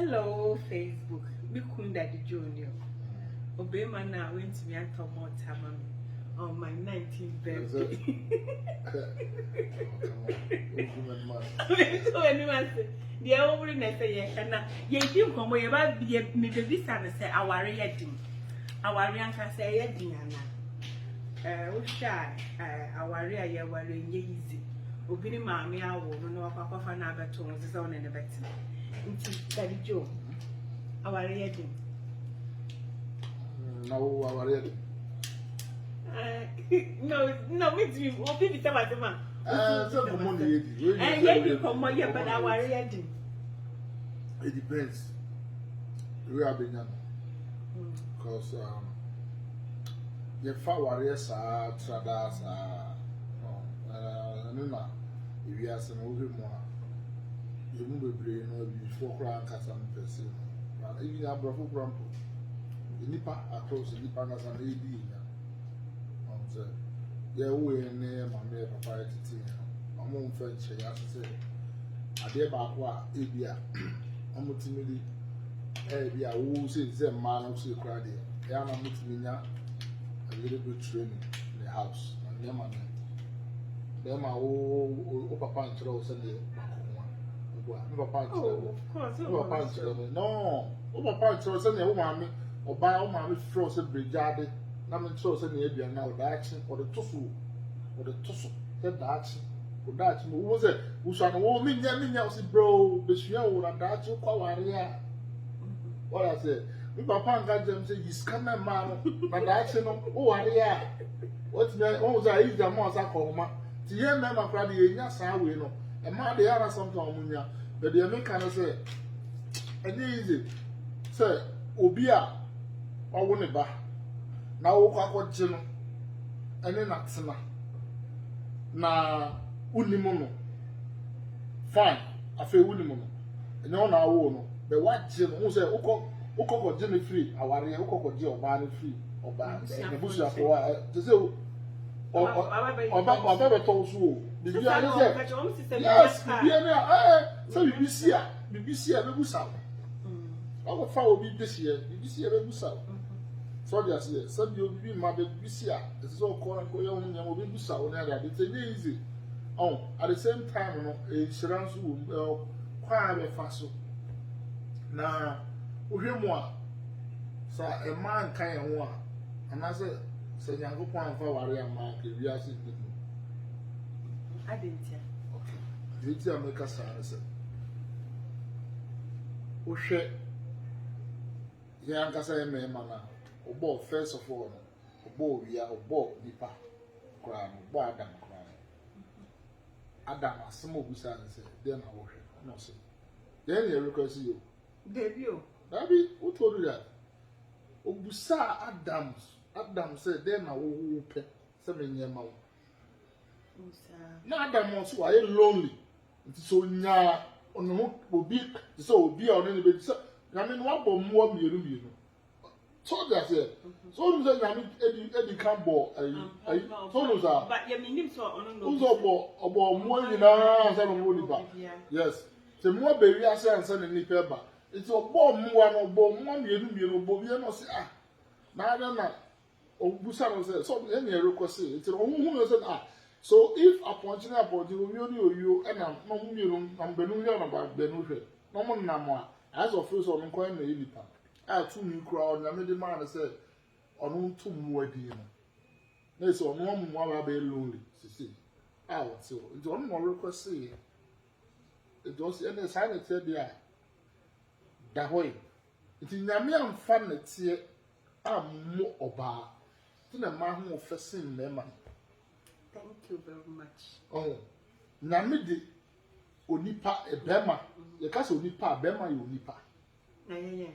Hello, Facebook. Me kunda di junior. Obema na went to me and talk more time on my 19th birthday. So anyone say, the over in say yes, and ye think come away about me baby son say our reading. Our yanka say yedding we shy our rea ye were easy. Obini mammy I will no papa for another tones is on in the better. Daddy Joe, our reading. No, our reading. No, it's me. What did you tell my man? Some money. And yet you come here, but our reading. It depends. We are being young. Because your warriors are tradas no, if you are some over more. You move brain or before crying Cassan person. Even a bravo grumpo. The nipper across the nipper as an AD. Yeah, we near my mere propriety. I'm on French, I have to say. I dare back what Abia. I'm ultimately Abia who says the man who say crowd here. I'm a little bit training in the house. And them and my old papa and throw Sunday. No papa, of course. No papa, no. Papa throws any woman or buy all my frozen brigade. Namin throws any Abia now, the action or the tussle or the tussle. Said the action. That who was it? Who shall know me? Yammy, bro, but she old and that you call Aria. What I said, we papa got them say he's coming, man, but that's no Aria. What's that? Oh, I eat the mouse. I call my dear mamma, cried the yes, I will know. And my dear, something, but the American say, and easy, sir, Obia, or won't ba. Now, what Jim, and then that's na unimono fine afi unimono enyo na awo no be waje no say ukoko je me free aware ukoko je oba ne free oba e busu afo wa te say oba be to so o bibi ani say yes bibi ani say BBC a be busa o fa obi desie BBC a be busa so dia say sabi obi ma be BBC a te say o ko na ko ye hu nya obi busa o na dia it's easy. Oh, at the same time, insurance will quite a fast. Now, we hear more. So, a man kind of one, and I said, say, young point for warrior mark, if you are seeing me. I didn't hear. Okay. Did you make a sign? Oh, shit. Young Cassa, man, or first of all, or we are or nipa, crown, bad and Adam asemo busa and say, then I worship. No, say. Then you request you. Debut. Baby, who told you that? Obusa Adam said, then I will pay 7 years more. Now, Adam also are lonely. So, now, on the will be so be on any bit. I mean, what more you so that's it. So you say Eddie Campbell, so but you mean him so on no. About more in our son. Yes. The more baby I say and send in the paper. It's a bomb one or bomb 1 year, Bobiano say, ah, now I don't know. Busano said, so any request it's a woman said, ah. So if upon you and I'm no Benuan about Benuan, no one no as of first on coin the Ilipa. I too new crowd, and I made the man say, on 2 more dear. There's on 1 more be lonely, see. Out, so it's one more request say. It was any sign that said, yeah, that way. It's in the mere fun that see, I'm more oba. To the man who facing them. Thank you very much. Oh, Namidi Onipa a Bema, the castle Nipa, Bema, you Nipa. Yeah.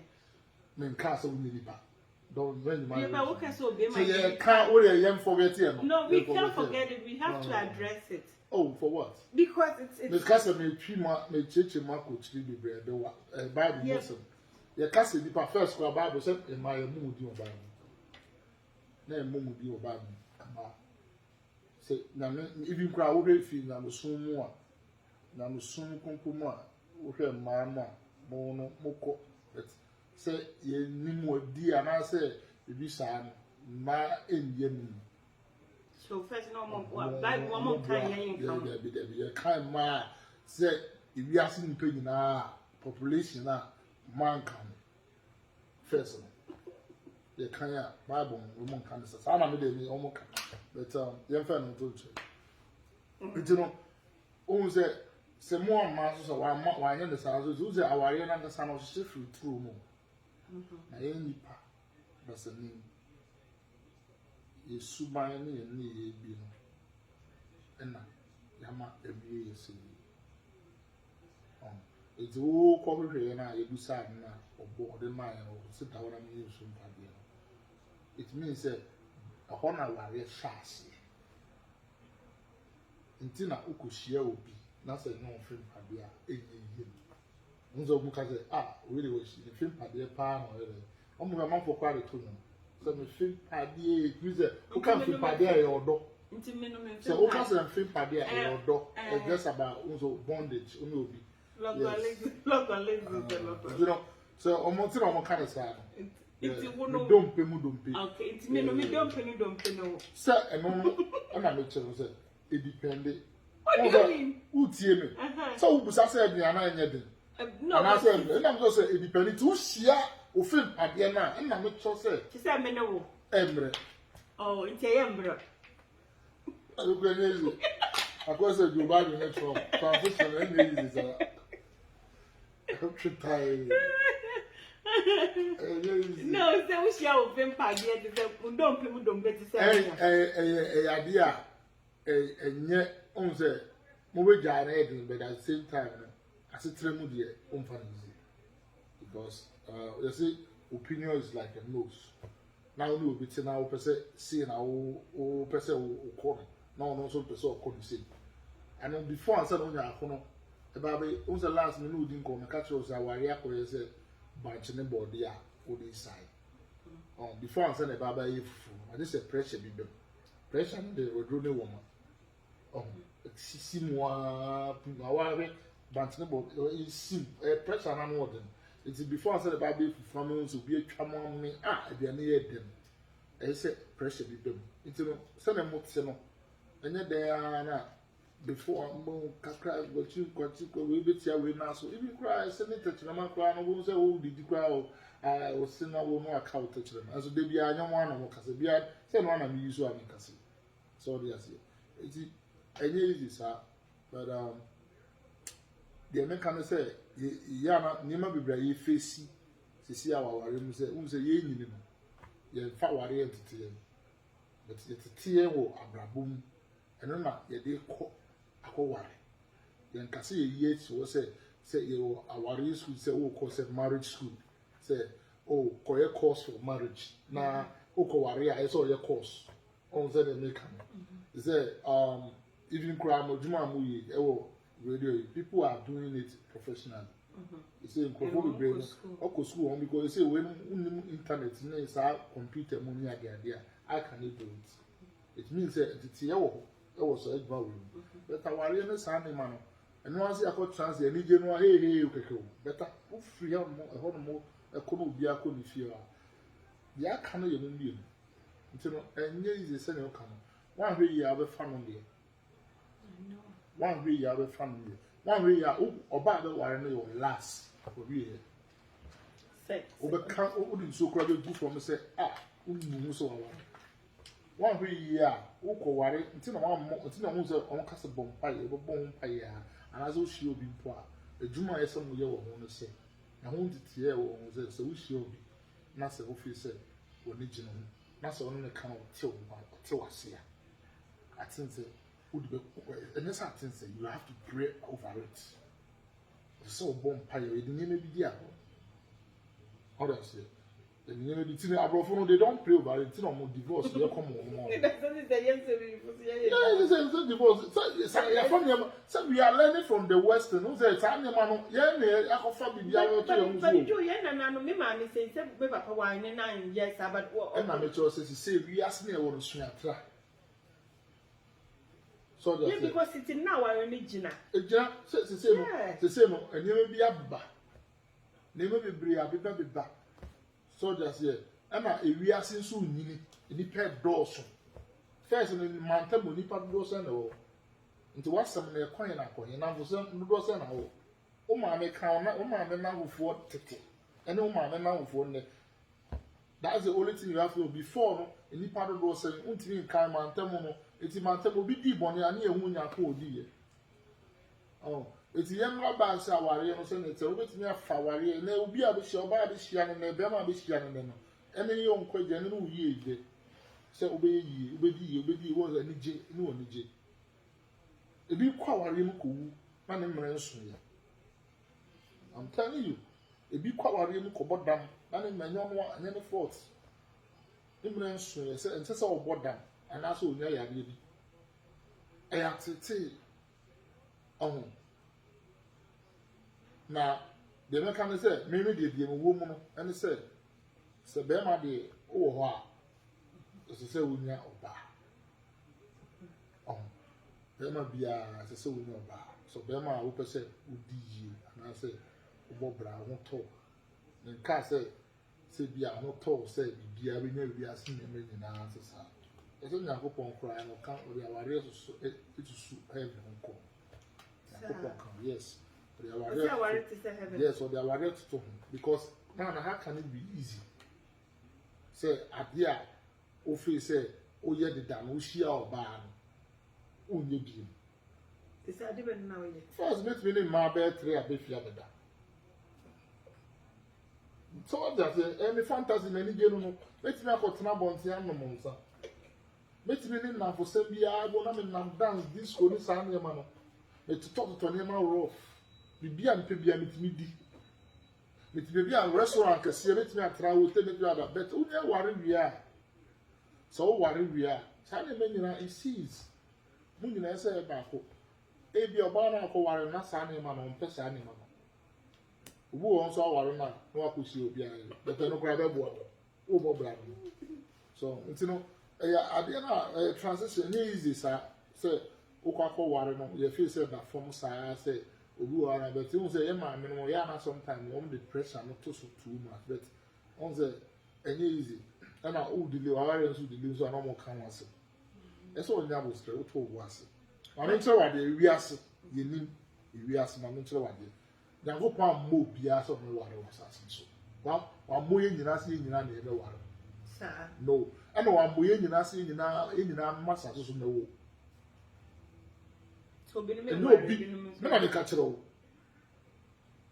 Men castle Nipa. Don't bring my. So you can't only forget him. No, we can't forget it. We have to address it. Oh, for what? Because it's. The castle may church Marco Chili bread, the Bible. Yes. The castle Nipa first, Bible said, in my mood, your Bible. Then moon be your Bible. Say, even crowd feel, I'm soon more. Now, soon come to more. Okay, mamma, mo no moko but say ye nimu odi ana say bibi saa no ma enye nim so first no mo Bible one more kan yen kan ye kan ma say ibi ase nipa nyina population na man kan first no ye kan ya Bible mo kan say na me dey me omo kan but ye fa no to che you know o se mo amma so wa anya ne sa so ze aware na ngasa na so free through mo na ye nipa basani ye suban ne ye ne ye bi no ena yama ebi ye se eti wo ko hwehwe na ye busa na obo de man o se ta wona me yesu mpade no it means say a hona ware shase ntina ukohia obi na say no film pade a eyiye nzo mu ka say we dey wish the film pade pa no ele omo ga manfo kwa re to no so me film pade e use o kan film pade e odo nti me no me so o kan say film pade e odo it's just about nzo bondage o no obi local you know so omo ti na omo ka say it's wono dompe okay it's me no me dompe no so eno na me chere say it depend. What do you mean? Utie me. So ubusa say aduana enye den. No. And I say, na me say it depend to shia ofin pade na na me cho say. She say me no wo. Emre. Oh, it's emre. I go easy. I go say you buy the next one. Transition enye easy say. I hope you tired. No, say we shia ofin pade te say dompe te say. Ade a enye on say mo be jare edin but at the same time asetre mu de on fa easy because you see opinion is like a nose now no obi ti na wo pese see na wo pese wo ko no no so pese wo ko ni see and before answer no nya ko no e ba be on say last me no di nko me catch us aware akọ say bunch ne body a wo dey side before answer na ba ye fufu and this pressure bi dem pressure no dey rodro ne woman Simwa Pumaware, Bantable, sim, pressure on more than it's before I said about beef from to be a chamon me, they near them. I said, pressure be them. It's no, send a motseno, and yet they are not before Kakra, what you will be here with now. So if you cry, send it to the man cry, and won't say, oh, did you cry? I was saying, I will not account to them. As they be a young one of Casabia, send one of you, so I mean, Cassie. So they are here. Enye easy sir but the American say ya na nima bibra ye face sisi awaware mu say ye nyini no ye fa ware entete but ye tete wo abrabom eno na ye de akoware ye nkase ye so say ye aware school say wo ko say marriage school say koye course for marriage na okoware a so ye course on say the American say even crime or Juma Muyi, radio, people are doing it professionally. You say, Oko school, because you say, when internet is our computer money idea, I cannot do it. It means that it's was a value. But our real Sunday man, and once I got chance, any general, hey, better, free up a whole more, a could be a could fear. The I cannot even be. Until and here is the senior come. One way you have a family. One way you have a family. One way you are about the one your last for me. Overcome wouldn't so crowded good for me say, so one way you are, worry until one was on cast a bomb pie, and as she will be poor. A Juma is some year won't say. I won't hear what was so we shall be. Nasa officer, when you know, Nasa on the account till I see. I think would be and that's how things say you have to pray over it. So bomb pie, the name may be there. How do I say? The name may be they don't pray over it, no more divorce, they come on. Yeah, divorce. So we are learning from the Western. Who says, I'm the man, yeah, I can find the so yeah, because it's now our original. The same, and you may be a bar. name bebree abeba beba soldiers here ana ewiase nso nyini nipa dɔɔso first no mantam nipa dɔɔso na wo nti wasɛm na ɛkwan na akɔnye na mfo dɔɔso na wo o maame kan na o maame na wofoɔ tete ɛne o maame na wofoɔ ne that's the only thing you have to do before no nipa dɔɔso untimi kan mantam no eti mantam obi di bɔne ani ehu nya ko odi ye oh eti yɛn raba ase aware no sɛ ne tɛ obetumi afa aware na obi a behia oba a behia no na bɛma a behia no no ɛne yɛ nkɔgye ne no yie ide sɛ obɛyi obedi wo ani gye ne wo ni gye ebi kɔ aware mu kɔwu na ne mmerɛ nso yɛ I'm telling you ebi kɔ aware mu kɔbɔ dam na ne manya no anya ne fault ne mmerɛ nso yɛ sɛ nse sɛ ɔbɔ dam anaasɛ onya yare bi ɛyɛ tete ɔho na de meka ne sɛ me de mo wo mu no ɛne sɛ bɛma de wo hɔ a ɛsɛ sɛ wonya ɔba bɛma bia ɛsɛ sɛ wonya ɔba so bɛma a wopɛ sɛ wodi yie anaasɛ wobɔ bra ho tɔ ne nka sɛ bia ho tɔ sɛ bibia bɛnya bibia ase nneɛma nyinaa sɛ saa ɛsɛ Nyankopɔn koraa no ka ɔde aware so ɛtusu heaven ho kɔ Nyankopɔn ka yes yes, or they are ready to him because now how can it be easy? Say, Adia, Ofi say, oh, yeah, the dam, Ushia or Ban, Unye Jim. Is that even now? First, make me in my bed, 3 a bit the dam. So that's any fantasy, any general, make me up for Trabons, Yamma Monsa. Make me in now for Sembia, I won't dance this one, Sanya Mano. Let's talk to Tonema Rough. Bibia mpebia mitimi di mitibia restaurant kese mitimi atra hotel mitimi ada bet unya ware wia so ware wia sa ne menyina insists mu nyina ese e ba ko e bi oba na ko ware na sa ne ma no mpe sa ne ma no obu won so ware na no akosi obi an bet no kra be bo o bo bra no so ntino ade na transition ni easy sa say ukwa ware no ye feel say that form sa say obi wara but you say ma me no ya na sometimes the pressure not too much but on say any easy and na o delay wara nso delay so na mo kan wase e so onya bo stress o to wase ma no ntere wade wiase ye nim wiase ma no ntere wade dango pa mo bia so no ware wasase so wa mo ye nyina se nyina na e be ware sa no and wa mo ye nyina se nyina masa so na wo so be no be na me ka kire wo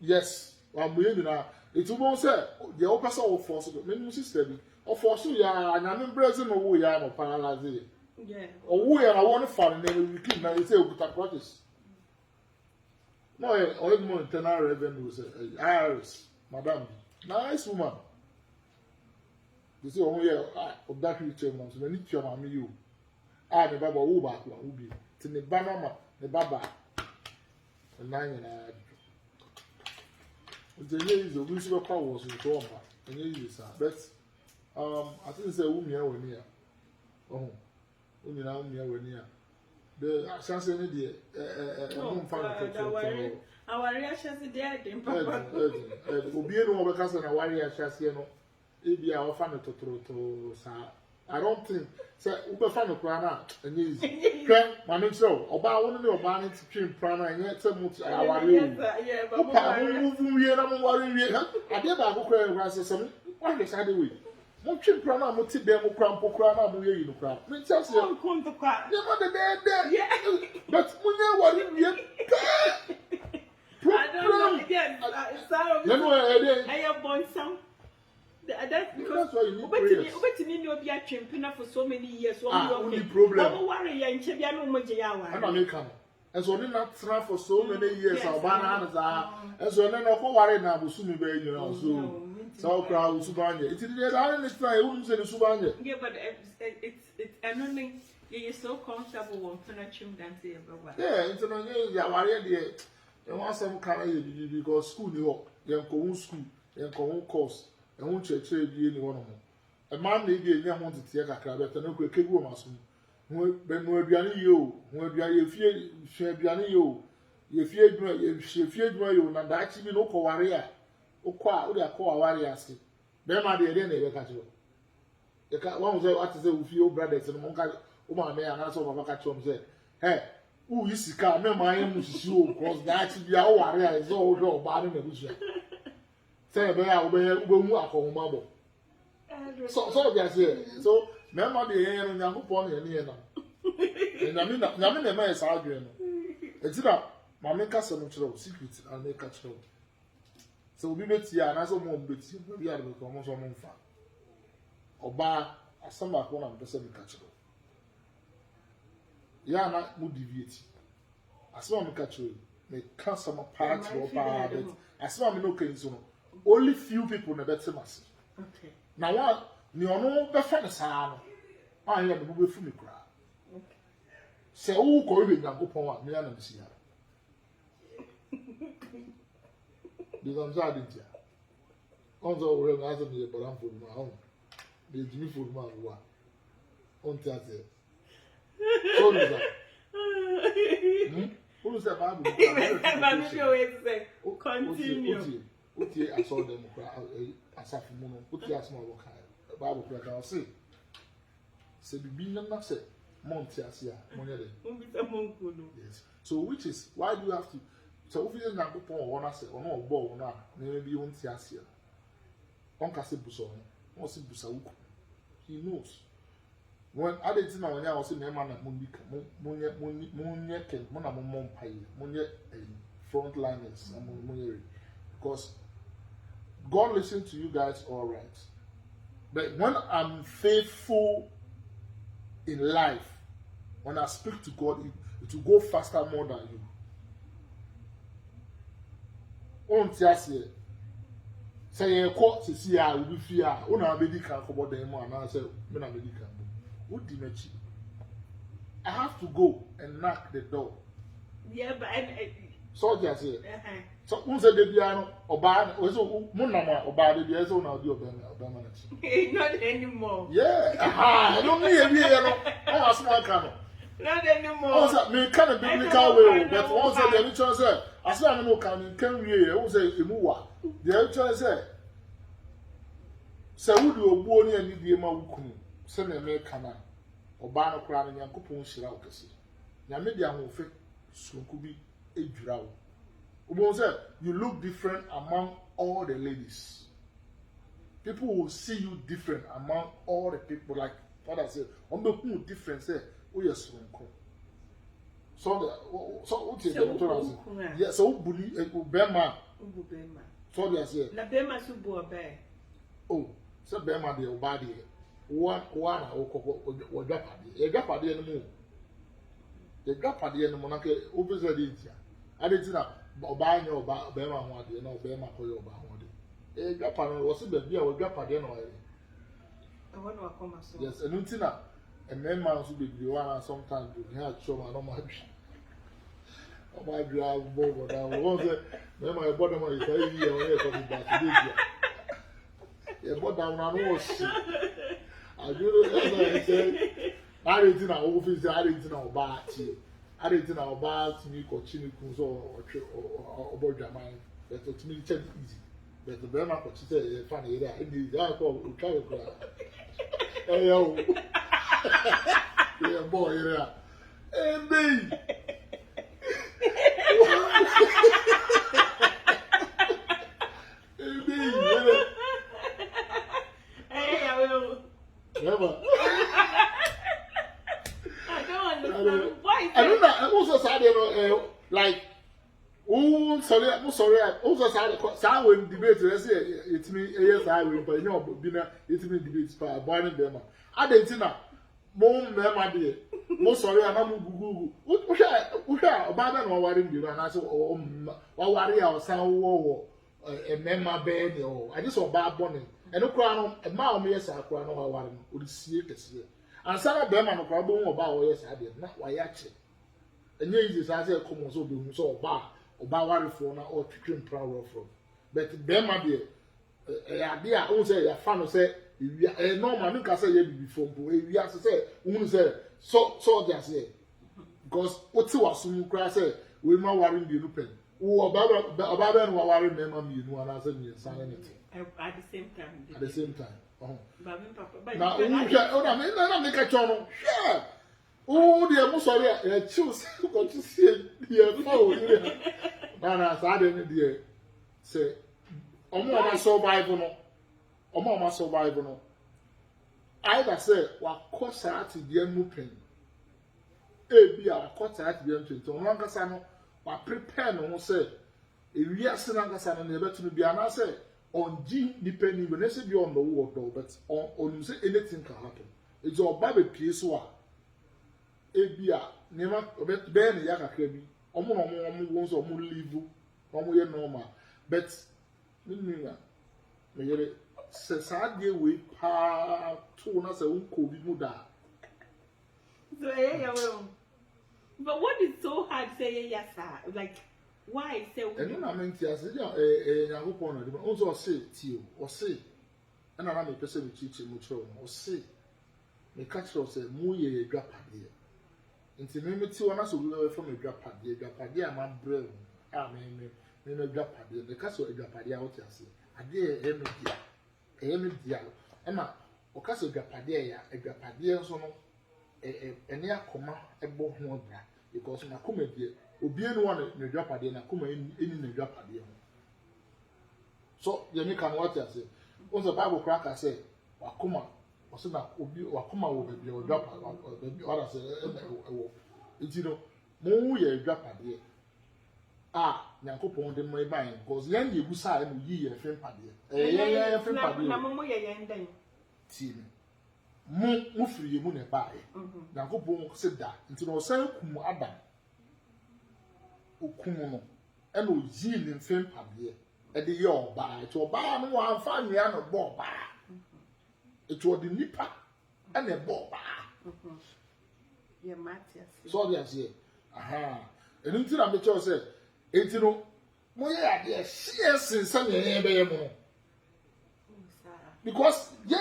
yes wa mo ye nyina etubo se de o pesa wo force do me sister bi o force ya anyame brazil no wo ya no paralyze yeah o wo ya na wo no fa na we keep na say okuta practice no o mo internal revenue say Iris madam nice woman you see o mo ya o da future man so ni tia ma me you me baba wo ba ko wo bi ti ne ba na ma ne baba na nyina the is the we super power was to on and you sir but I think say wo mia wani a oh wo nyina wo mia wani a the chance ni de no mfa no to awari achase de dem papa obi enu wo be kasa na awari achase no e bia wo fa no to sa I don't think say we be fa no kra na enye easy kra ma no so oba wo ne oba ne twin pra na enye te mu awari o pa mu wie na mu wari wie ha ade ba ko kra kra se sem wa le sa de we mo twin pra na mo ti be mo kra mpo kra na mo ye yi no kra me tell say on konto kwa ye mo de but mo nye wari wie I don't know again sorry no I am born some that's because obetimi ni obi atwempena for so many years so only problem no worry ya nche bia no mo je ya wa and make am and so not tra for so many years oba na za and so na ko worry na busumi be nyina so crowd subanye it dey that is try who say subanye yeah but it's annoying you're so comfortable when finishing dance here baba yeah it's no ya worry dey you want some kind of because school ni ho dem ko school dem ko course e ho church bi ni ho no e man na bi enya ho tete kakra be tano ko kegu ma so ho be no aduane ye o ho aduane ye fie aduane ye o ye fie adwuma ye fie adwuma ye o na da chi bi no ko ware a okwa o de akwa aware ase be ma de na ebe ka chiro e ka won say what say ufi o brothers no mo ka o ma me ana so baba ka chiro mo say hey who is sika me ma yen mu sisi o cross that bia o ware a so o do ba no na busu say be ya o be mu akohoma bo so bia say so me ma de yen no nyankopon na yen na nyame na ma sa adwe no etira ma me ka se no chiro secret and make ka chiro so obi beti ya na so mo beti bi ya be ko mo so mo mfa oba asamba ko na mpese me ka chiro ya na mu deviate asamba me ka chiro me ka some part of about it asamba me no kan so no only few people na beti mas okay na wa ni ono be fa ne saa no an ya be fu me kura okay se wo ko we nyankopon a me ya na bisi ya because I didn't hear. Also, we're going to be a baram for my own. The Jimmy for my one. On Thursday. So, who is that Bible? Continue. Okay, I saw them as a mono. Put your small work. Bible, I'll say. Say, be being not say, Montiasia, Money. Yes. So, which is why do you have to? So if you not go on one say on no ball na maybe you won't see us here. On can say buso, on see busa. He knows. When I didn't know when I was in the man at Munye Ken, Mona Mon Pay, Munye frontliners, and Munye. Because God listens to you guys all right. But when I'm faithful in life, when I speak to God, it will go faster more than you. On tiasie say ye ko sisi a obi fi a una medical ko bodan mu ana say me na medical bu udi machi I have to go and knock the door yeah but so just say so un say de bia no oba o so mu na ma oba de bia so na odi oba na chi not anymore yeah I don't need e no o asma ka no not anymore also me kind of biblical way but one say the ritual say as I no can wie o say emuwa the ritual say wudi obuo ne ani die ma wukunu se na me kana oba no kra no yankopon hira okese nyame dia hofe sunku bi edwura wo obo say you look different among all the ladies. People will see you different among all the people, like father said on the who different say oh yes sunku. So what is the yes, so bully Bema. So they say, na Bema subu obe. Oh, so Bema de obadi. One o japadi. E japadi eno mu. E japadi eno mu na ke obese de ntia. Ade ti na oba nya oba Bema ho ade na Bema koyo oba ho ade. E japadi wo se be bia wo japadi eno wa. E wonu akoma so. Yes, enu ti na and man so be one sometimes do here trauma no matter. Oh my God, boy, that was it. Then my body man is telling you on here coming back today. Yeah, but down on was. I do know I said. I didn't know office. I didn't know about it. I didn't know about me coaching or about your mind. But to me, it's easy. But the Burma coach said, "Funny, that indeed, I call Carol." Hey yo. Yeah, boy, yeah. Hey, me. Hey, me. Hey, I will. Never. I don't understand. Why? I don't know. I'm also sad, you know, like, oh, sorry, I'm sorry. I'm also sad. Sad when debate, let's say, it's me, yes, I will, but you know, it's me debates for Barney Bema. I didn't know. Mo mema de mo sorry ana mo gugu wo hwa oba na ware mbi na so wa ware ya osan wo mema be ne o ade so oba bone eno kura no ma o me yesa kura no wa ware no odisie kese ansa na be ma no kura bo oba wo yesa de na wa ya che enye izi sa se komo so be hu so oba ware fo na o twetwe mpra wo fro but be ma de ya de a o se ya fa no se normal nka say ye bibi fompo we as say unu say so just say because what was some cry say we ma worry be open wo ọba no waware mema mienu ana se miensa ne nete at the same time. at the same time But me papa, na o na me ka chono hwe o de mo sori e choose ko to see de fa o ni na sa de ne de se omo ma survive no omo ma survive no either say wa kosa ati de mu pen e bi a kosa ati de mu pen no nkasa no wa prepare no say ewi ase na nkasa no na ebetunu bi ana say on G depending when say be on the word though, but on say anything can happen. It's all baby piece wa ebia nema be na ya kakra bi omo won so omo live omo ye normal but nínú me yere se sa de we pa to na say unko bi mu da so yeah but what is so hard say yes sir like why say eno na menti ase yakopon na de o so say ti o say na na me pese me chichi mu chiro o say me catch us say mu ye adwapade nti me ti wona so we from adwapade a ma brɛ a me adwapade me ka so adwapade a wo ti ase ade e me dia e ma o ka so adwapade ya adwapade so no ene akoma ebo ho bra because na koma die obi enu wa na adwapade na koma eni na adwapade ho so ye me kan what ase on the bible cracker say wakoma o se na obi wakoma wo be adwapade be ora se ewo enti no mo ye adwapade Nyankopon de mo e ban because yan ye busa e mo yi ye fem pade ye fem pade na mo ye yan dan ti mo firi ye mu ne bae Nyankopon se da nti no san kum adam okum no e no yi ne fem pade e de ye oba ti oba no wa fa nwea no bo oba e to de nipa e na bo oba ye matias so dia se enu ti na me cho se enti no mo ye ade share sense na ye be ye mo because ye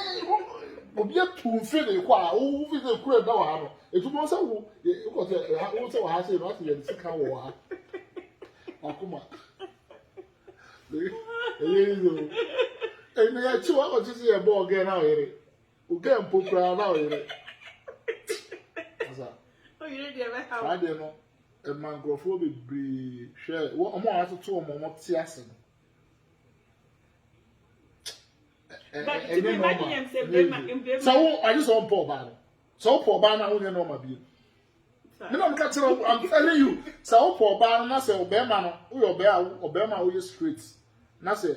obi atu mfe de kwa o fi de kura da wa ha no etu mo se wo ko se wo se wa ha se no ati ye sika wo ha akuma ye no ya chi wa ko ti se ye bo ge na o yere o ge mpokura na o yere asa o yere de be ha ade no mangrofo be bre hwe wo omo atoto omo ti ase no but to be imagine him say be so I just on Paul Ban. So Paul Ban na onye no ma bi. Me no ka tell I'm telling you. So Paul Ban na say obema no, wo obema wo straight. Na say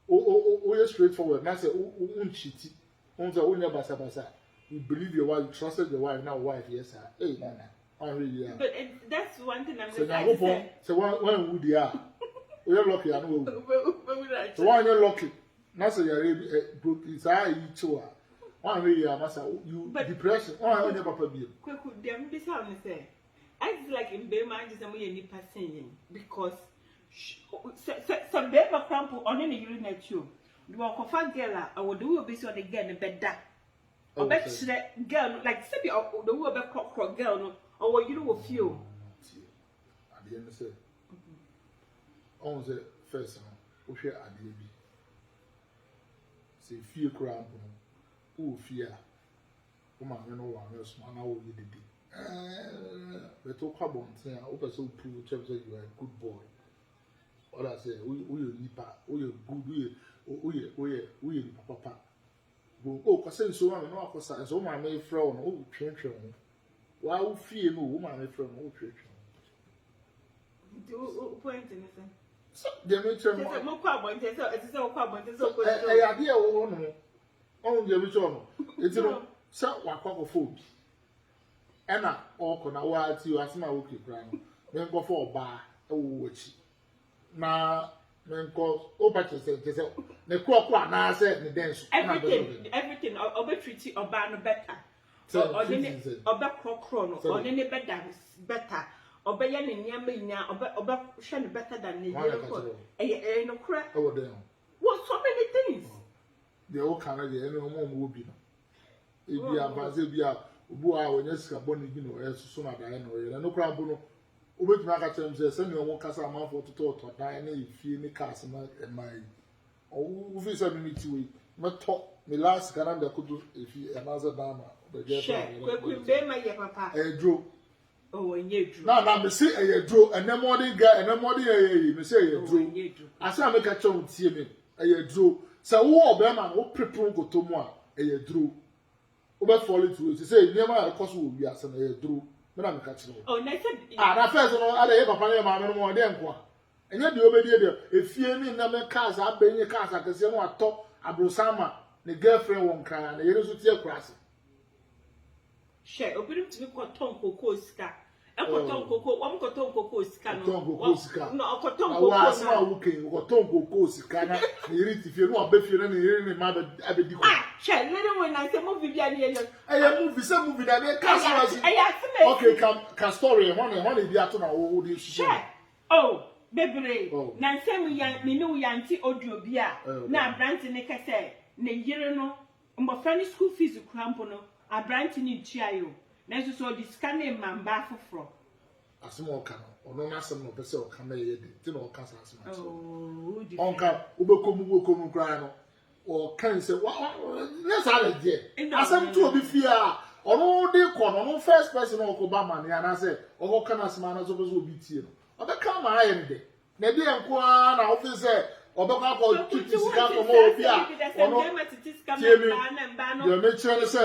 o straight forward. Na say unchiti. On say onye basa basa. You believe your wife, you trusted your wife, now wife yes sir. Hey nana. Really. But that's one thing I'm saying. So when would ya? We are lucky I know. So why you lucky? Na say you broke is I too. One way massa you depression. Oh you papa bi. Kweku dem be say am say. I just like in Bema just am ye nipa saying because some Bema crampo on any unit you. Do a cofa girl I would do be so the girl the better. Or bet girl like say the who be crop girl no or you know few. At the end say. On the first one, we share ade bi. Se fie kura mpo o fie a o ma me no wa me so na wo ye dede but o kwa bonten a o person prove to say you are a good boy all I say we nipa we good we papa go o kwa say so ma me no akosa so ma me frɛ wo no o twetwe wo wa o fie no o ma me frɛ no o twetwe do point anything so the nature mo kwa bonte so it is o kwa bonte so ko ya de wo no on the nature no it no sa wa kwa phone ena o ko na wa ati o asema wo kikura no me nko fo oba e wo wachi na me nko o pa tese ne kwa na se ne den so everything oba treat oba no better o ne oba krokro no o ne better obey ne nyama nya oba hwe ne better than ne yere no kra oh damn what so many things they all can dey any omo obi no ebi abaze bi a obu a onye sika boni bi no so na dai no yere no kra bo no obetumi aka kyerɛ m sɛ sɛnea ɔmo kasa amanfoɔ totɔɔtɔ dan ne efie ne cars na ɛmaa yi wofi sɛ mi ti wei mɛtɔ me last kana de akoto efie anaasɛ dan ma ɔbɛgye ɛfɛ kwaku bɛrima yɛ papa ɛduro ɔnyɛ duro na me se ɛyɛ duro ɛnɛmɔden ɛyɛ yi me se ɛyɛ duro ase a meka kyerɛ wo tie me ɛyɛ duro sɛ wo ɔbɛrima no wo prepare nkoto mu a ɛyɛ duro wobɛfɔle to it sɛ nneɛma a ɛkɔ so wɔ wiase no ɛyɛ duro mena meka kyerɛ wo na sɛ na fɛs no ada yɛ papa ne yɛ maame no mu ɔde nko a ɛnyɛ deɛ obɛdie deɛ efie ne nnam cars abɛnye cars akɛseɛ no atɔ abrosama ne girlfriend wɔ nkran na yɛre nso tie kurase hwɛ obirim tumi kɔtɔ nkoko sika ɛkɔtɔ nkoko wɔn kɔtɔ nkoko sika no kɔtɔ nkoko sika na ɔkɔtɔ nkoko na wa asema wuke kɔtɔ nkoko sika na ne yɛre ti fie no abɛ fie na ne yɛre ne ma abɛdi ko hwɛ lere wo na sɛ movie bi ani yɛ ɛyɛ movie sɛ movie da ne cars na si okay ka story hɔn bi ato na wo de hwɛ oh bebree na nsɛm yan me ne wo yanti audio bi a na abrante ne kɛsɛ ne yere no mbɔfra ne school fees krampo no abrante ne tua yo na nso so di sika ne mamba foforɔ asɛm ɔka no ɔno n'asɛm na ɔpɛ sɛ ɔka na yɛ de ti na ɔka sa asɛm akyerɛ ɔnka wobɛkɔmu koraa no ɔka sɛ ne saa le deɛ asɛm to obi fie a ɔno de kɔ no ɔno first person ɔkɔba ma ne anaasɛ ɔkɔka no asɛm anaasɛ ɔpɛ sɛ obi tie no ɔbɛka ma ayɛ ne de na ɛde yɛ nko ara na ɔfi sɛ ɔbɛkɔ akɔ titi sika kɔmɔ obi a ɔno tie mi deɛ mekyerɛ ne sɛ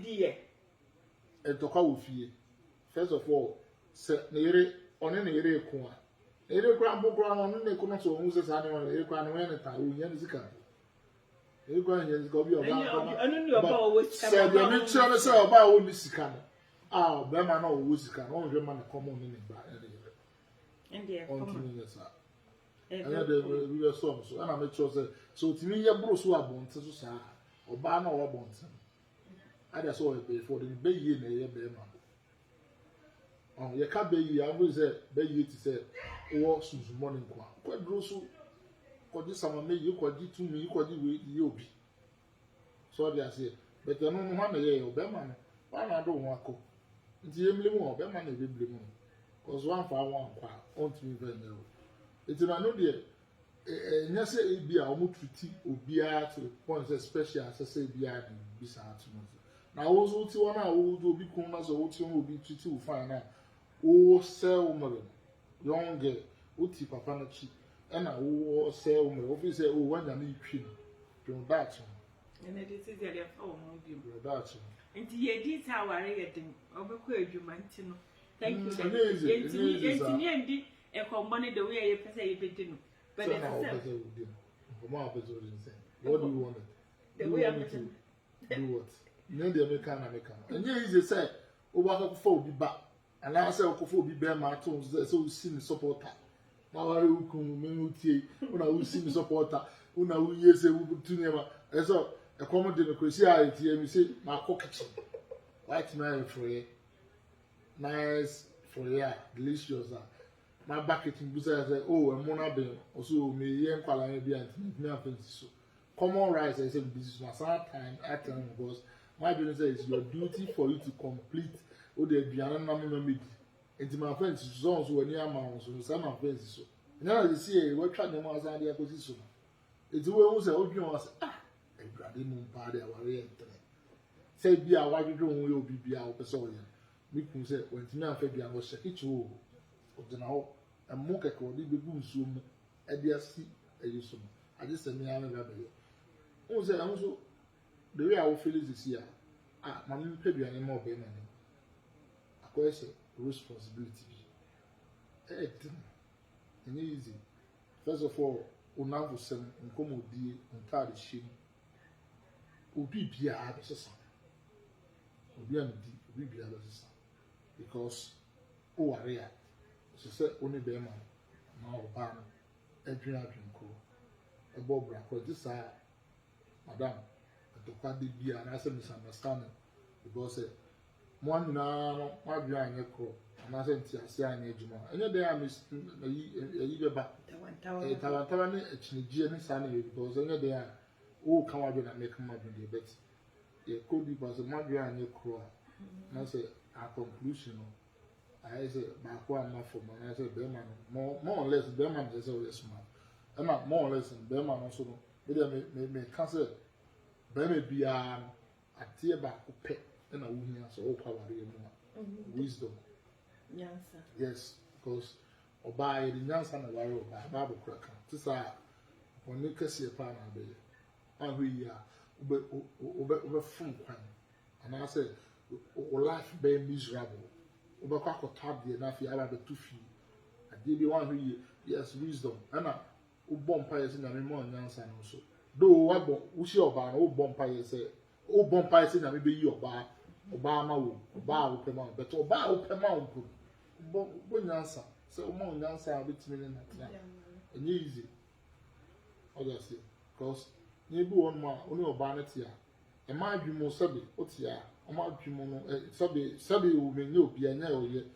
bia ɛtɔkwa wɔ fie first of all sɛ ne yere ɔne ne yere ko a ne yere kora mbokora no ɔno ne ko no so ɔhu sɛ saa ne ɔno ne yere kora no wɔyɛ ne taa ɔnyɛ ne sika ne yere kora nyɛ ne sika obi ɔba sɛ deɛ mekyerɛ ne sɛ ɔba a wɔne sika no a ɔbɛrima no a ɔwɔ sika no ɔnhwɛ ma ne kɔmɔ ne ne ba ne yere ɔntumi nyɛ saa ɛnyɛ de bi bɛ sɔm so ɛna mekyerɛ sɛ so otumi yɛ boro so abɔnten so saa ɔbaa na ɔwɔ abɔnten ada sɛ ɔyɛ bɛyifo ɔde ne bɛyie na ɛyɛ bɛrima yɛka bɛyie a wɔn sɛ bɛyie ti sɛ ɔwɔ sunsunmɔ ne nkoa kɔduro so kɔgye samame yi kɔgye tumi yi kɔgye wei yɛ obi so ɔde aseɛ bɛtɛ no no hɔ na yɛ ɔbɛrima no wɔn na ado wɔn akɔ nti yɛmile mu a ɔbɛrima na ebibire mu no kɔso wɔn afa wɔn akɔ a ɔntumi fɛ nyɛ o eti na no deɛ ɛnyɛ sɛ ebi a wɔn tuti obiara to point sɛ special asɛ sɛ ebiara de bi saa ato no na wɔn nso ti wɔn a wɔwɔ obi kun na sɛ wɔti wɔn obi tuti wɔ fan na wɔwɔ sɛ wɔn mɛrɛ young girl wɔti papa n'akyi ɛna wɔwɔ sɛ wɔn mɛrɛ wɔfi sɛ wɔn wanya ne twi no dwom daakye no ɛna de ti sɛ deɛ fa wɔn bi mu dwom daakye no nti yɛ di ta aware yɛ den ɔbɛkɔ adwuma nti no thank you yɛntumi yɛndi ɛkɔmbɔ ne de wo yɛ pɛ sɛ yɛbɛdi no but the system what do you want do you want me to do what you dey make am make am and you say oba ko fo obi ba and I say ko fo obi be ma to say o see me supporter na wa re ku me utie una o see me supporter una o yese u tunema eso e come de me kwesi a tie mi say ma ko kitchen white man for you nice for you delicious my bucket in Busa say, oh, and Mona Bay, also me yen quality be and me so. Common rice, I said, this is my time at time because my business is your duty for you to complete all the Biana Nammy. Into my friends, zones were near mountains, so some of friends so. Now they see what trying them as the acquisition. It's always a open was a bloody moon party, our real say, be a white room will be our person. We can say, when Tina Fabian was a kitchen of the now. And mock a code, the boom soon, at the sea, a use. I just said, me, I'm a baby. Also, the way I will feel is this year. My name is any more payment. A question, responsibility. And easy. First of all, Una will send and come with the entire shame. Obi be a habit, Obi and the be a because, oh, I react. So say only be man na oba no adwin adwinko ebo bra ko this madam atokwa de bia na say misunderstanding because mo nyina no adwin anye ko na say nti ase anye adwuma enye dey am yi beba tawantawa ne achinijie ne sa na because enye dey a o kan wa be na make ma be bet e ko di because mo adwin anye ko na say a conclusion no I say back one more for man. I say Berman more or less Berman is always smart. And not more or less Berman also. Me cancel Berman be a tear back pet and a woman so power wisdom. Yes. Yes, because Oba the Nansan and Waro by Bible cracker. This are when you can see a pan and baby. And we are over full crime. And I said, life be miserable. Over quack tap the enough, you have a 2 feet. I give you one who yes, wisdom. And I bumpires in a more Nansan also. Though what Ushi Oba, old bumpires say, old bumpires in a maybe you Oba, Obama, Oba will come out, but Oba will come out. Bon answer. So more answer a bit million and easy. Obviously, because you go on more only a bannet here. And my dream was Sabi, what's here? On my dream, Sabi will be no be a nail yet.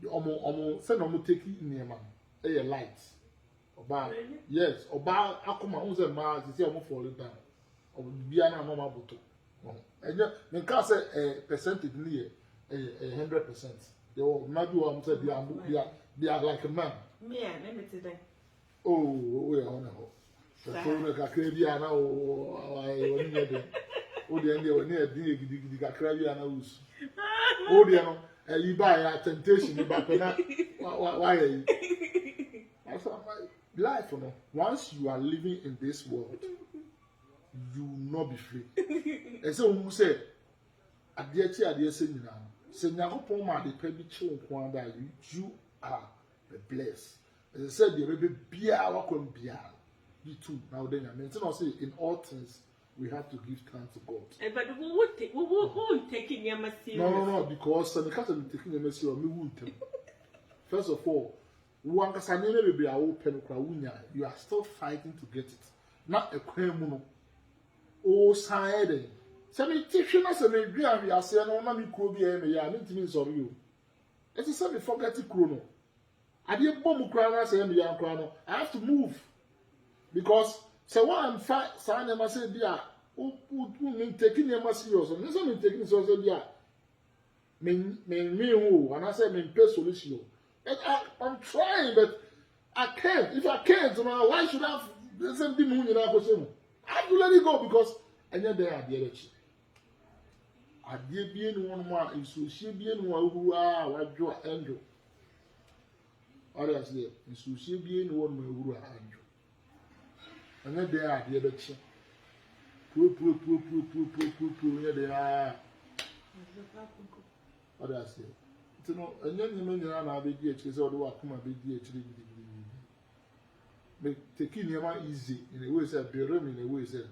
You almost send on take it near man. A light. Oba, yes, Oba, Akuma, who's a man, is almost falling down. Or Biana Mama Buto. And you can't say a percentage near 100%. They will not do what said they are like a man. Me, let me today. Oh, we are on a whole. The phone of Cacribiana, I near them. Oh, the end of near the Cacribiana. Oh, dear, you buy a temptation about why are you? I thought, life, once you are living in this world, you will not be free. And so, who said, at the idea, saying now. Say Nyankopon ma de pe bi che nko that you are blessed. As I said, the baby bia wakon bia. You too. Now then, I mean, say in all things we have to give thanks to God. But who taking your serious? No, because some because I'm taking your serious, me won't. First of all, one kasanene be a open kwawunya, you are still fighting to get it. Not a kwemu. Oh, side. Semi tifina se me dua wi ase no na me kuro bi e me ya me ntimi nsori yo. It is say me forget kuro no. Ade bom kura na se me ya kura no. I have to move. Because so one fa sa na ma se bia u me taking them serious. Me say me taking serious bia. Me who and I say me pay solution. I'm trying but I can't. If I can't, why should I have the same thing you na go say? I have to let it go because anya there are the Adie bie no one more insushi bie no awu a wadwo anjo. Ora se insushi bie no one more awu a anjo. Anya there adie be chi. Pu nya there. Ora se. Tino anya nyime nyina na be di echi se odo akoma be di echi gidi. Me taking nyama easy in a way say be rem in a way say.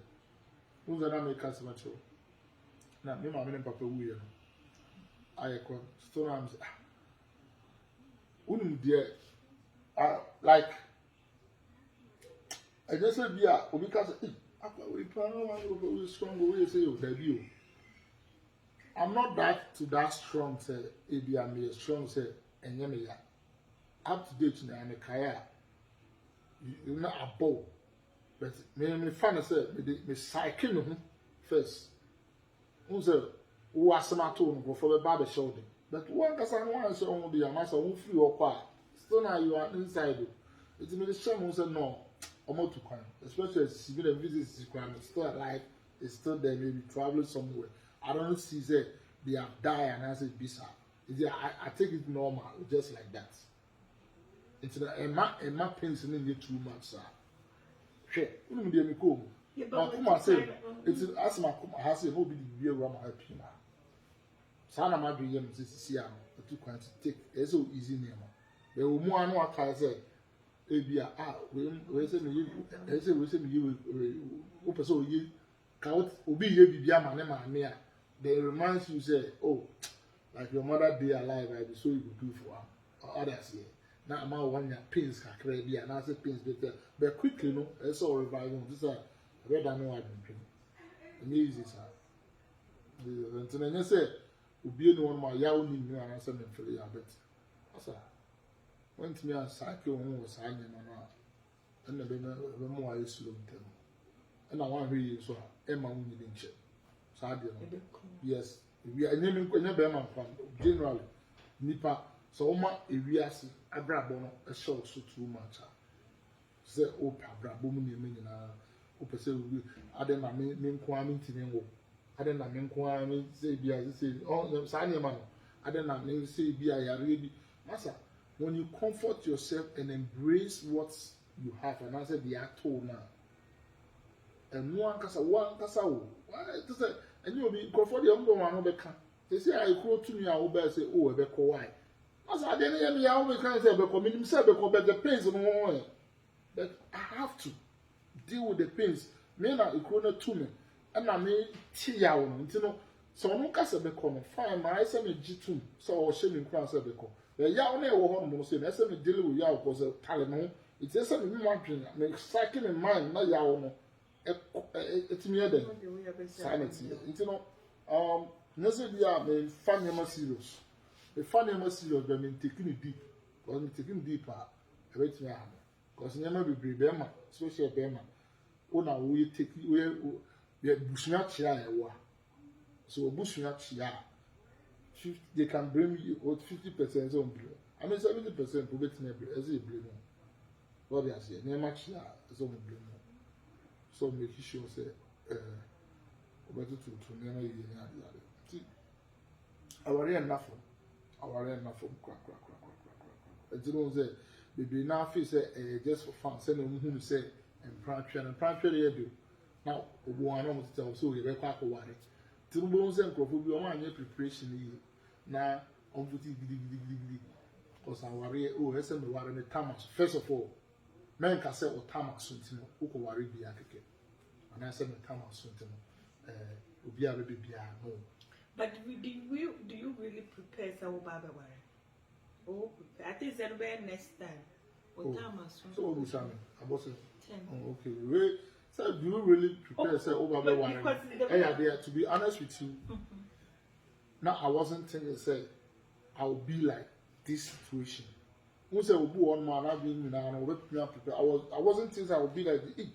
Who's that make us much? Now, me mama and papa we I call stone arms. Dear, like I just said, yeah, because we plan on strong way say debut. I'm not that strong, say, I'm strong, say, and yamia. Up to date, and a kaya. You're not a bow. But me fan say me cycle first. Who say who are some at home for the barber shoulder. But one person wants on the master who free or quiet. Still now you are inside it. It's me the shame who said no. Almost to crime. Especially as civil visits crime is still alive, it's still there, maybe traveling somewhere. I don't see say they have died and I say bizarre. I take it normal, just like that. It's a map pains in the 2 months, sir. Sure, you know, me come. Kuma say, it's as my Kuma has a hobby to be around my pina. Sana Madri Yam Sician, the 2 kinds to take, it's so easy name. There were more and more I say, Abia, we say you, open so you can't be here, Biama, Nema, they reminds you, say, oh, like your mother day alive, I be so you could do for others here. Now I'm out 1 year pains can create and I say pains better. But quickly, no, it's all revival. This is red and no, I don't drink. Amazing, sir. The then say, will be no one my yaw need me and I send them for the habit. Sir, went to me and cycle on was hanging on and the more I slow them. And I want to read so Emma won't even check. So I did. Yes, we are naming Beman from generally Nipa. so oma ewiase abrabọ no e show so too much say o pa abrabọ mu neme nyina o pese wi ade na me nko a mentine ngo ade na me nko a me say bia say oh sa ne ma no ade na me say bia yare bi masa when you comfort yourself and embrace what you have and answer the ato na and one kasa wo why to say and you be comfort the umbo ma no be ka they say I grow to me a wo be say oh e be ko why masa ade na me ya wo be kan say be ko minim say be ko be the pains no but I have to deal with the pains me na ikro na to me and na me tia wo no ntino so no kasa be ko no fine ma I say me gitum so o she me nkran say be ko ya na e wo ho no say na say me deal with ya because tale no it is say me want to me cycle in mind na ya wo no etimi eden sanity ntino na say bia me fan yama serious me fan yama serious but me taking it deep because me taking deep e betimi am because nyama bebre be ma social be ma una we take we busunya chia e wa so busunya chia they can bring you 50% on blue. I mean 70% will get never as a blue. What they say, never chia as on blue. So make sure say better to never see our enough crack. And you know say baby now face just for fun send them who say and prancher they do. Now one almost tell so you require worry. Timbo say crofo bi o ma anya preparation yi na omfuti gidi because aware oh ese me ware me tamas first of all men ka say o tamas ntino uko ware bi akeke and I say me tamas ntino obi a be bia no but do you really prepare say o baba ware oh I think say no next time o tamas so o busame aboso okay we so do you really prepare say over the one? To be honest with you, now I wasn't thinking say I would be like this situation. Who say Obu one man I've been prepare. I wasn't thinking I would be like this.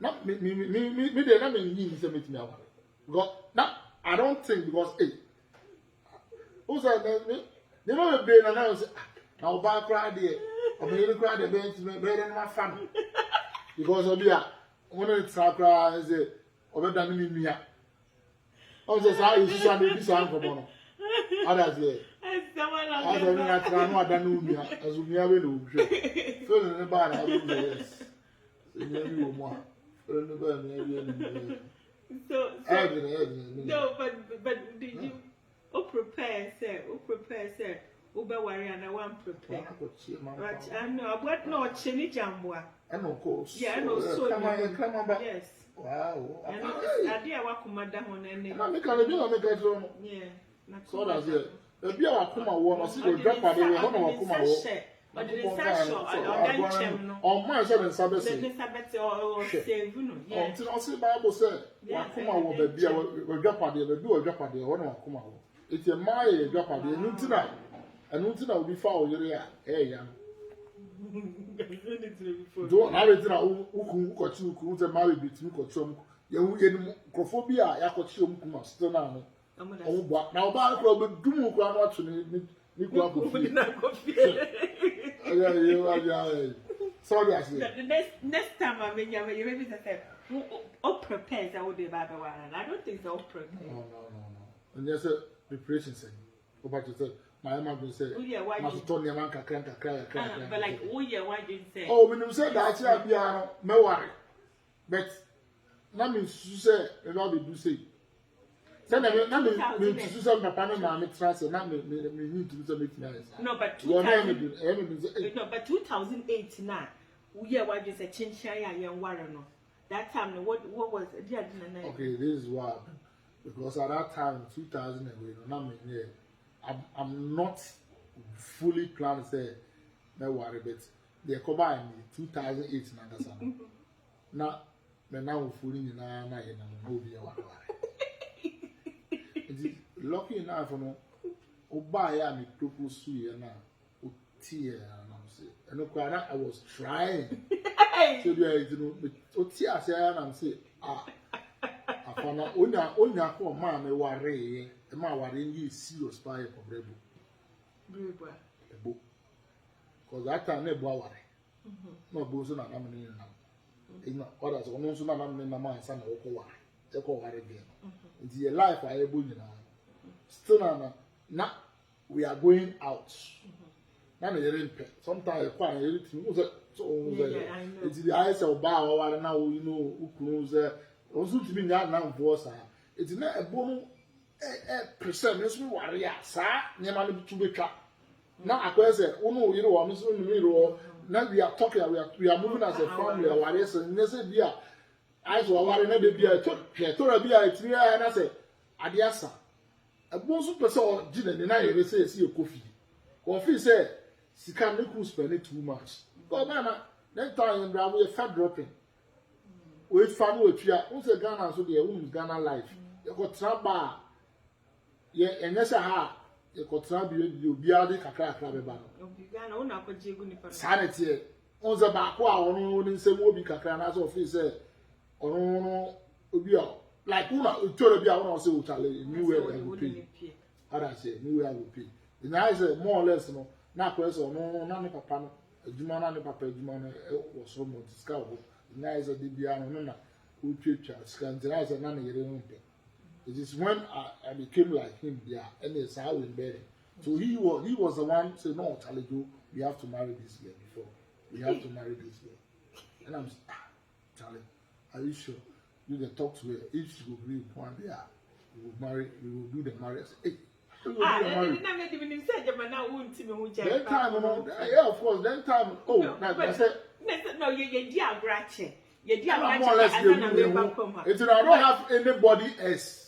Not me they not me say meet me out. Because now I don't think because who said me never be and I say now back cry there. I'm going to cry the bench better than my family. Because of here. One of the sakra is a over in Mia. Also, how is this one? This one from one. Others there. I don't know that I know that Numia as we have been. Fill in the bar, I will say yes. You want. So, no, but did you prepare, sir? Uber worry and I want prepare. But I know what no chini jambwa. And of course. Yeah, no, so come on back. Yes. Wow. I did what madam on any. I make a little yeah. So that's it. The beer will come out, I see the drop by the way, come out. But the session on my son and Sabbath or save, yeah. Until I see Bible said, come out, the beer will drop by the do a drop by the one will come out. It's a my drop by the new tonight. And until I will be foul, you're young. Don't have it now. Who got you? Who's a married between Cochum? You in Crophobia, Yacochum, still now. Oh, but now, by problem, do more ground to me. Sorry, I said. Next time I mean, you maybe say, oh, prepares, I would be about one. I don't think so. Prepare. No. And there's a preparation saying, go back to say. My mother will say, why you told me a man can cry. But like, why did you say? Oh, when you said that, I be no worry. But, that means you say, you know, they do say. Send me to do some Papa, mammy, transfer, not me need to do something nice. No, but 2008 now, why did you say, Chinchaya, young Warren? That time, what was it? Okay, this is what happened. Because at that time, 2000, I'm not fully planned to say no worry, but they combine me 2008 now now fully na no be lucky enough no oba ya me propose to you na o tie na say and I was trying so you know o tie ase na say afana onya ko ma me worry. Ma ware yi serious buy for brebo. ebo because that time na ebo aware na ebo so na nam ne nam ina order so no so na nam ne nam ansa na woko ware e ko ware bi nti your life a ebo nyina still na we are going out na na yere mpe sometimes kwa na yere timi so it's the eyes of ba ware na you know ukunu ze ozu timi nya na mvo sa it's na ebo no percent nso ware ya sa nyema no tu betwa na akwese unu yire wo nso nu yire wo na we are talking we are moving as a family ware so nese bia eyes of ware na de bia to bia etiri na say ade asa ebo nso pese o gina ni na yire say esi ekofi kofi say sika ne ku spend too much go na next time you bravo you fat dropping we fan we tua won say Ghana so de won Ghana life you go traba ye enyesa ha ye ko traba bi obi ade kakra be ba no obi Ghana won akwaje egu ni pa sanete on za ba ko a wono ni nsem obi kakra na so ofi say ono obi a like una tora bi a wono say o chale new way we pay ada say new way we pay the nice more or less no na kwese ono na ne papa no adwuma na ne papa adwuma no wo so mo diska wo nice de bia no na o twetwa ska ntize na ne yere no pe. It is when I became like him there, and it's how we married. So he was the one saying, no, Charlie, we have to marry this girl before. We have to marry this girl. And I'm Charlie, are you sure? You can talk to her. If she will agree with one day, we will marry, we will do the marriage. Hey, we will do the marriage. Then time, yeah, of course, then time, I said, no, you dear Grache. It's I don't have anybody else.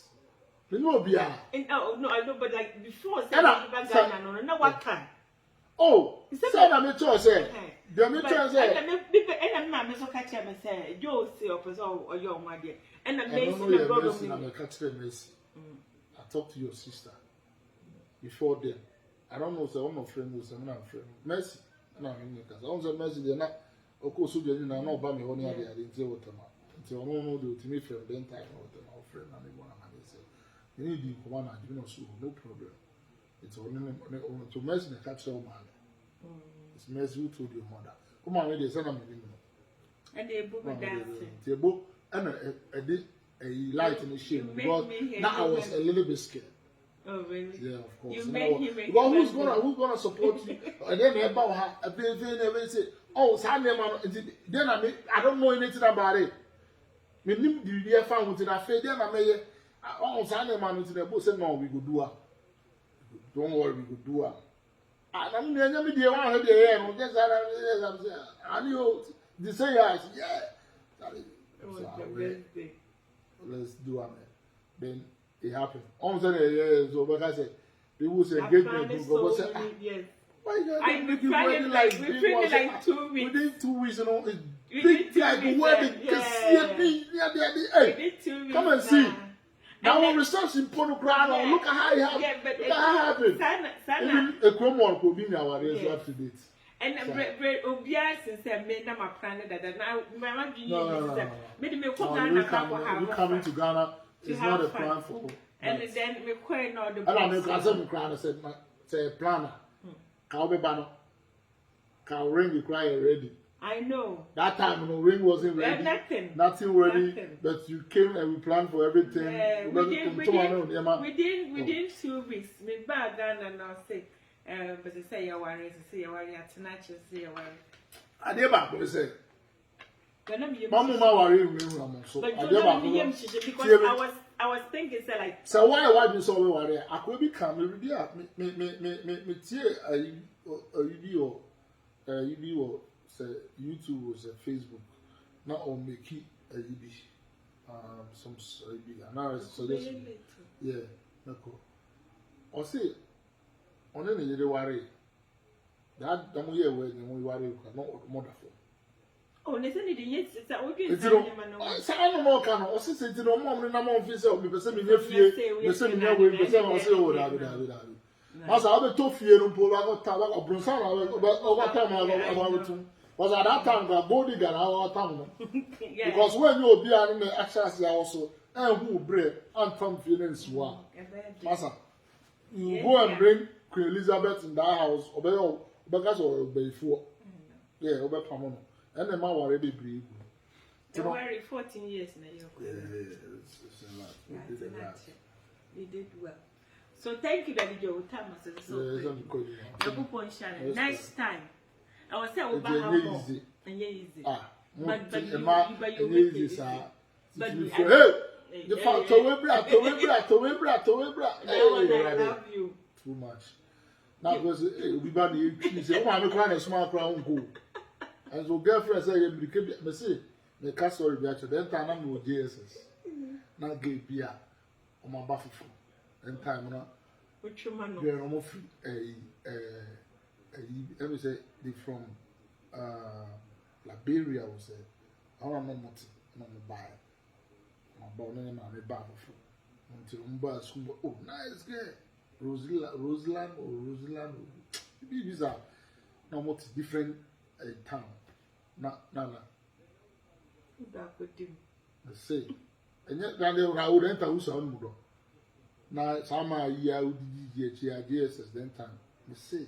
You know, no, I know, but like before, no, what time? Oh, said I'm a choice, eh? The choice, and I'm so catch him and say, Joe, say, or your mother, and I'm a catch Mercy. I talked to your sister before then. I don't know, so I'm not friend with someone, I'm friend. Mercy, no, because I also Mercy, they're not, of course, you know, no, but me only I didn't say what I'm until I don't know the ultimate friend, then time or the friend, and they want to say. You need the command, you know, so no problem. It's only to mess in the catch-all man. It's mess who told your mother. Come on, they send them in. And they book dancing. They book and a light in the shame. Because now I was a little bit scared. Oh, really? Yeah, of course. You made him because who's gonna support you? And then they about her, a bit, they say, oh, Sunday, man. Then I don't know anything about it. Me nim the year found with that faith, then I may. Oh, Sunday man into the book said, no, we could do it. Don't worry, we could do it. I'm never the one here. Just I knew the say, yeah. Let's do it. Then it happened. On Sunday, so like I said, people say engagement. Yes. I been like 2 weeks. Within 2 weeks, you know, it's big like the word hey, come and see. Now when research in pornography, look at how it happened. Look at how it happened. Even a Cromwell could be nowadays up to date. And Obia since I made them a plan that now my you coming to Ghana is not a plan for. And then we quite know the. And I said, say planner. Can be banner. Can ring you cry already. I know. That time, no ring wasn't ready. Nothing ready. Nothing. But you came and we planned for everything. Yeah, within 2 weeks, me back Ghana and I'll say, but they say you worry, tonight you say you worry. I did back, but say. Mama worry me, so I did back because I was thinking, say like. So why you so worry? I could become me tear a video, say YouTube was a Facebook, not on make it a some analysis suggestion. Yeah, no. Or say on any day worry that don't year where you worry not wonderful. Oh, listen, it's I don't know, can or since it's no more than a officer of the person in your fear, the same way, the same as you. As I have a tough year on Polago Tower or Brunsan over time. Was at that time the bodyguard our town. Because when you be in the access also, and who break and from feelings one. Master, you go and bring Queen Elizabeth in that house, obey because of before. Yeah, obey Pamono. And the man already breathe. They were 14 years now. Yeah, it's a lot. We did a lot. We did well. So thank you, Daddy Joe. Thomas is so great. Next time, I was saying, and easy. But you but hey, the fact to I love you too much. Now because we bad you say, "Oh, I'm crying a small crown go." And so girlfriend say, "Me say, me ka sorry be at then time am no JSS." Na ge bia o ma ba fufu. Then time na Uchuma no. They are almost let me say they from Liberia was say I don't know what no buy. My boy no na me buy fufu. Until umba school, oh nice girl. Roseland or Roseland. These are now what different town. Na. I say, and yet I would enter who's on Mudo. Now, some year would DSS then time. I say,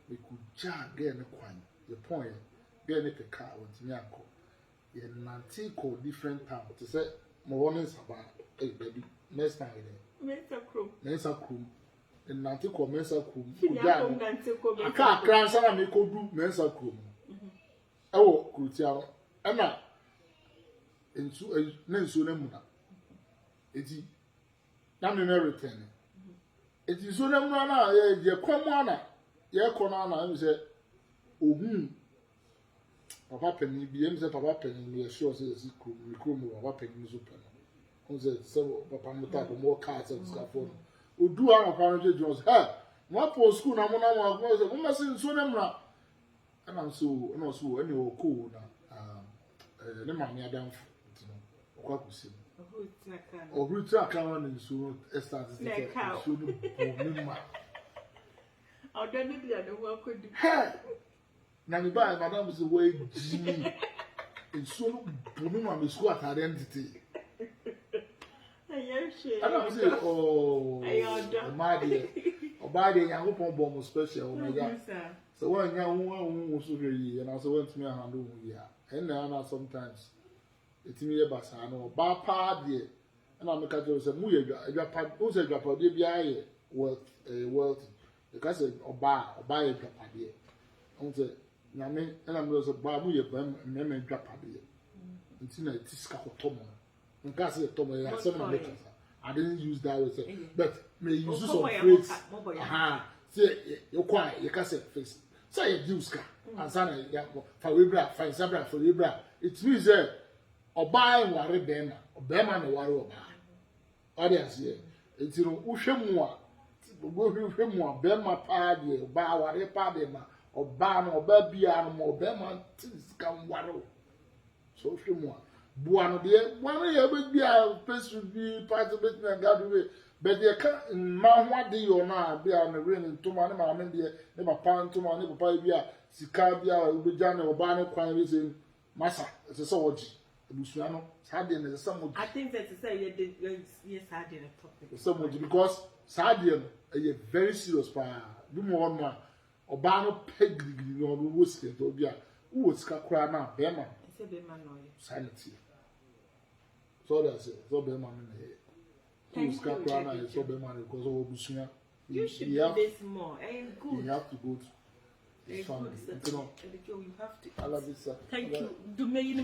we could jar get a coin. The point, get a car with Mianco. You're not take different town to say, Morons about, hey, baby, next time. Mensa Krum. And Nanti call Mensa Krum. I can't cry, son, I make go do Mensa Krum. Oh, Kutiao. Anna. And so, Nensunamuna. It's not in everything. It is so Namana, ye Comana, ye Conana, and say, oh, Papa Penny, be himself, Papa Penny, we assure says, Recruit, Papa Penny is open. On the several Papa Mutap, more cards and scaffold. Who do our apparently Jones, hey, what post school, I'm one must in Sunamra. And I'm so, and also, any old cool now. The money I done. Kwakusim. Or root account and so started to cow. I'll definitely I don't work with hey! Naniba, Madame is away, Jimmy. And so, Bunuma is what identity. I don't say, oh, my dear. Or by the young bomb special. So, one young one was really, and I also went to me and handle here. And now sometimes. It's me a basano, bar party, and I'm a catcher. Say, Muya, who's a drop of the wealthy. The cousin or buy a drop idea. I say, Yamin, and I'm those of Babuya, and then drop idea. Until I tisca of Tomo. And Cassie Tomo, I didn't use that with it, but may use some phrase. Aha, say, you're quiet, you can't say face. Say a Duska, and Sana, for Libra, find Sabra for Libra. It means that. Oba enware bema obema na ware oba audience here enti no uhwe mu a uhwe mu a bema pa de oba ware pa de ma oba no oba bia no obema tiska ware so uhwe mu a bua no de bua no ye be bia pesu bi participate na gadu we but ye ka ma ho ade yo na bia no re ni ntoma ne ma me de ne papa ntoma ne papa bia sika bia obegya ne oba ne kwan we say masa se so woji Luciano, Sadian is some. I think that to say yes, Sadian topic. So much because Sadian is very serious. Do more on Obano peg, you know, who was it, or yeah, who was Kakrana, Beman. It's a Beman, sanity. So that's it. So Beman in the head. Who's Kakrana is so Beman because of Bushia. You should do this more. Good. You have to go to. You have to. I love it, sir. Thank you. Do me, you